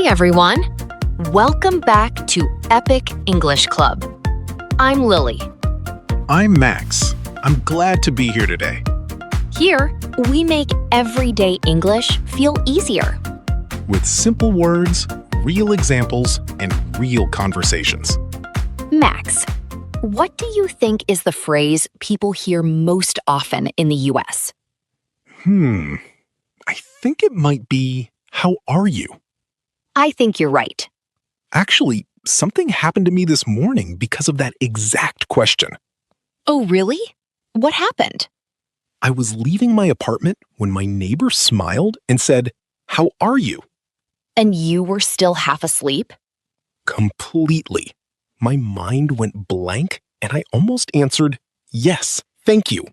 Hey everyone! Welcome back to Epic English Club. I'm Lily. I'm Max. I'm glad to be here today. Here, we make everyday English feel easier. With simple words, real examples, and real conversations. Max, what do you think is the phrase people hear most often in the US? I think it might be, how are you? I think you're right. Actually, something happened to me this morning because of that exact question. Oh, really? What happened? I was leaving my apartment when my neighbor smiled and said, "How are you?" And you were still half asleep? Completely. My mind went blank and I almost answered, "Yes, thank you."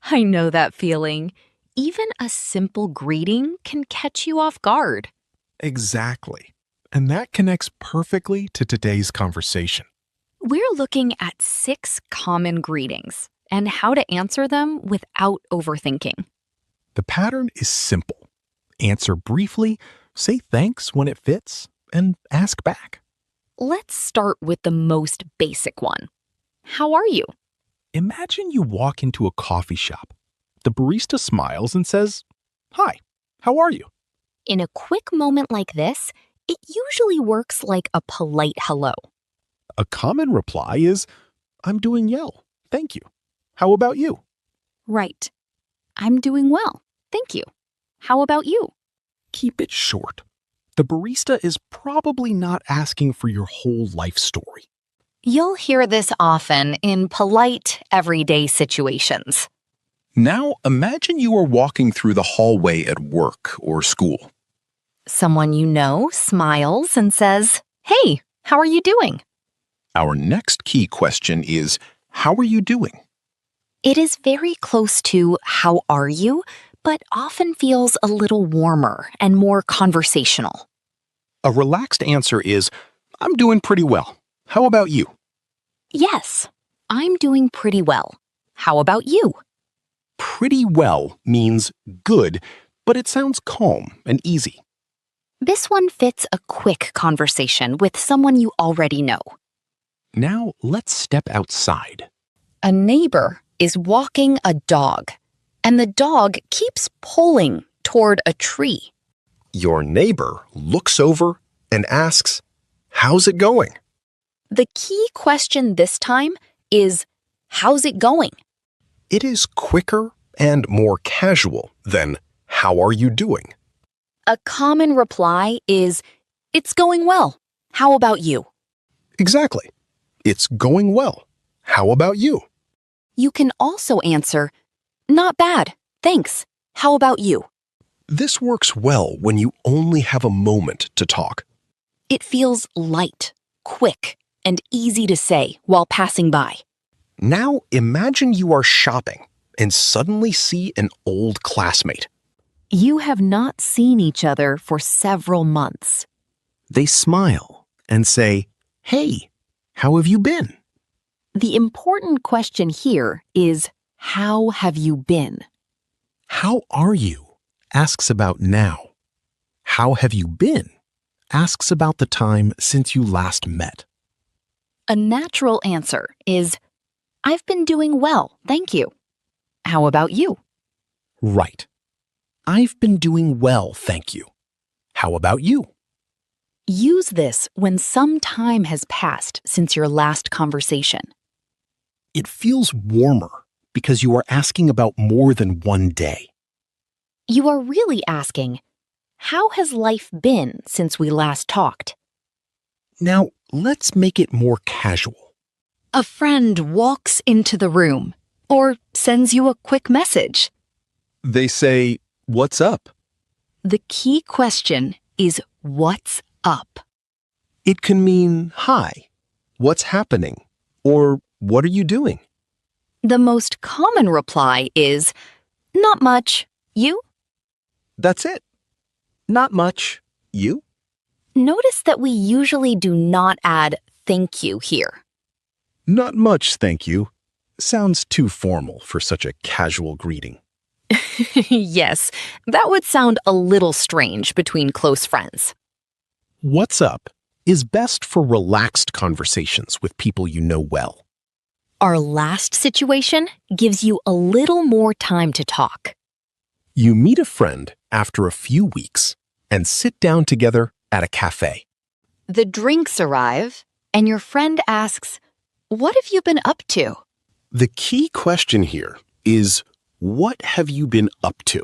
I know that feeling. Even a simple greeting can catch you off guard. Exactly. And that connects perfectly to today's conversation. We're looking at 6 common greetings and how to answer them without overthinking. The pattern is simple. Answer briefly, say thanks when it fits, and ask back. Let's start with the most basic one. How are you? Imagine you walk into a coffee shop. The barista smiles and says, "Hi, how are you?" In a quick moment like this, it usually works like a polite hello. A common reply is, "I'm doing well, thank you. How about you?" Right. I'm doing well. Thank you. How about you? Keep it short. The barista is probably not asking for your whole life story. You'll hear this often in polite, everyday situations. Now imagine you are walking through the hallway at work or school. Someone you know smiles and says, "Hey, how are you doing?" Our next key question is, how are you doing? It is very close to "how are you," but often feels a little warmer and more conversational. A relaxed answer is, I'm doing pretty well. How about you? Yes, I'm doing pretty well. How about you? Pretty well means good, but it sounds calm and easy. This one fits a quick conversation with someone you already know. Now let's step outside. A neighbor is walking a dog, and the dog keeps pulling toward a tree. Your neighbor looks over and asks, "How's it going?" The key question this time is, how's it going? It is quicker and more casual than, "How are you doing?" A common reply is, it's going well. How about you? Exactly. It's going well. How about you? You can also answer, not bad, thanks. How about you? This works well when you only have a moment to talk. It feels light, quick, and easy to say while passing by. Now imagine you are shopping and suddenly see an old classmate. You have not seen each other for several months. They smile and say, "Hey, how have you been?" The important question here is, how have you been? How are you? Asks about now. How have you been? Asks about the time since you last met. A natural answer is, I've been doing well, thank you. How about you? Right. I've been doing well, thank you. How about you? Use this when some time has passed since your last conversation. It feels warmer because you are asking about more than one day. You are really asking, how has life been since we last talked? Now, let's make it more casual. A friend walks into the room or sends you a quick message. They say, what's up? The key question is, what's up? It can mean, "Hi, what's happening?" or "What are you doing?" The most common reply is, not much. You? That's it. Not much. You? Notice that we usually do not add thank you here. Not much, thank you. Sounds too formal for such a casual greeting. Yes, that would sound a little strange between close friends. What's up is best for relaxed conversations with people you know well. Our last situation gives you a little more time to talk. You meet a friend after a few weeks and sit down together at a cafe. The drinks arrive, and your friend asks, "What have you been up to?" The key question here is, what have you been up to?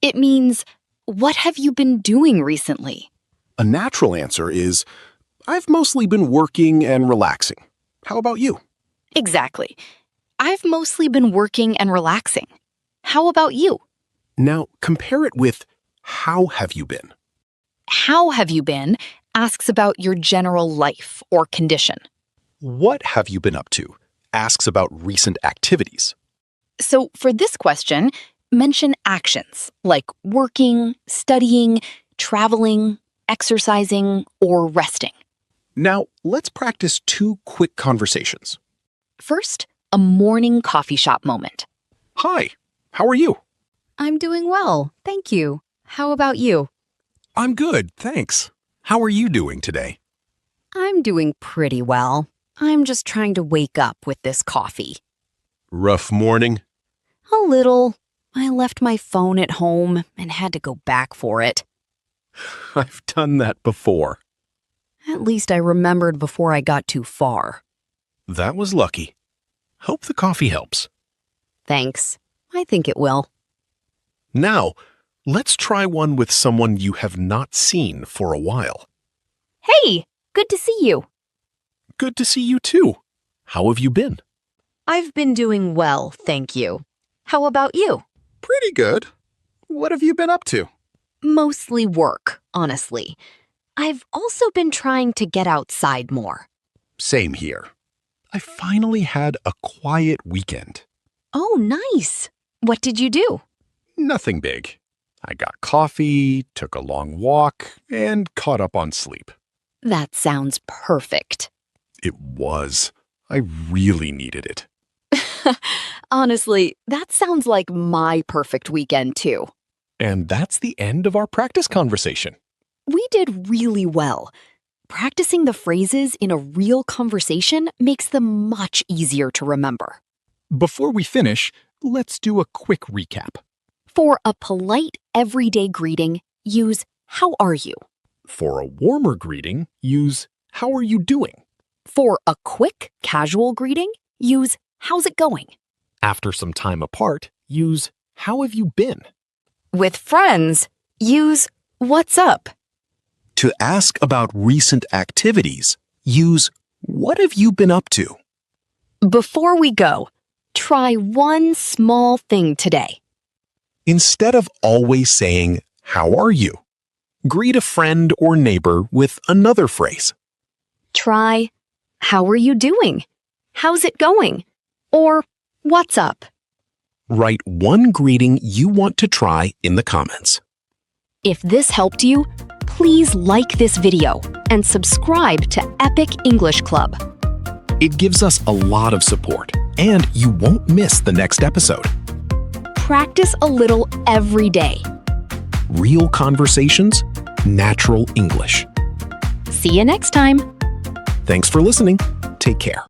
It means, "What have you been doing recently?" A natural answer is, I've mostly been working and relaxing. How about you? Exactly. I've mostly been working and relaxing. How about you? Now compare it with, how have you been? How have you been asks about your general life or condition. What have you been up to asks about recent activities. So for this question, mention actions like working, studying, traveling, exercising, or resting. Now let's practice 2 quick conversations. First, a morning coffee shop moment. Hi, how are you? I'm doing well, thank you. How about you? I'm good, thanks. How are you doing today? I'm doing pretty well. I'm just trying to wake up with this coffee. Rough morning? A little. I left my phone at home and had to go back for it. I've done that before. At least I remembered before I got too far. That was lucky. Hope the coffee helps. Thanks. I think it will. Now, let's try one with someone you have not seen for a while. Hey, good to see you. Good to see you too. How have you been? I've been doing well, thank you. How about you? Pretty good. What have you been up to? Mostly work, honestly. I've also been trying to get outside more. Same here. I finally had a quiet weekend. Oh, nice. What did you do? Nothing big. I got coffee, took a long walk, and caught up on sleep. That sounds perfect. It was. I really needed it. Honestly, that sounds like my perfect weekend, too. And that's the end of our practice conversation. We did really well. Practicing the phrases in a real conversation makes them much easier to remember. Before we finish, let's do a quick recap. For a polite, everyday greeting, use "How are you?" For a warmer greeting, use "How are you doing?" For a quick, casual greeting, use "How's it going?" After some time apart, use "How have you been?" With friends, use "What's up?" To ask about recent activities, use "What have you been up to?" Before we go, try one small thing today. Instead of always saying, "How are you?" greet a friend or neighbor with another phrase. Try, "How are you doing?" "How's it going?" or "What's up?" Write one greeting you want to try in the comments. If this helped you, please like this video and subscribe to Epic English Club. It gives us a lot of support, and you won't miss the next episode. Practice a little every day. Real conversations, natural English. See you next time. Thanks for listening. Take care.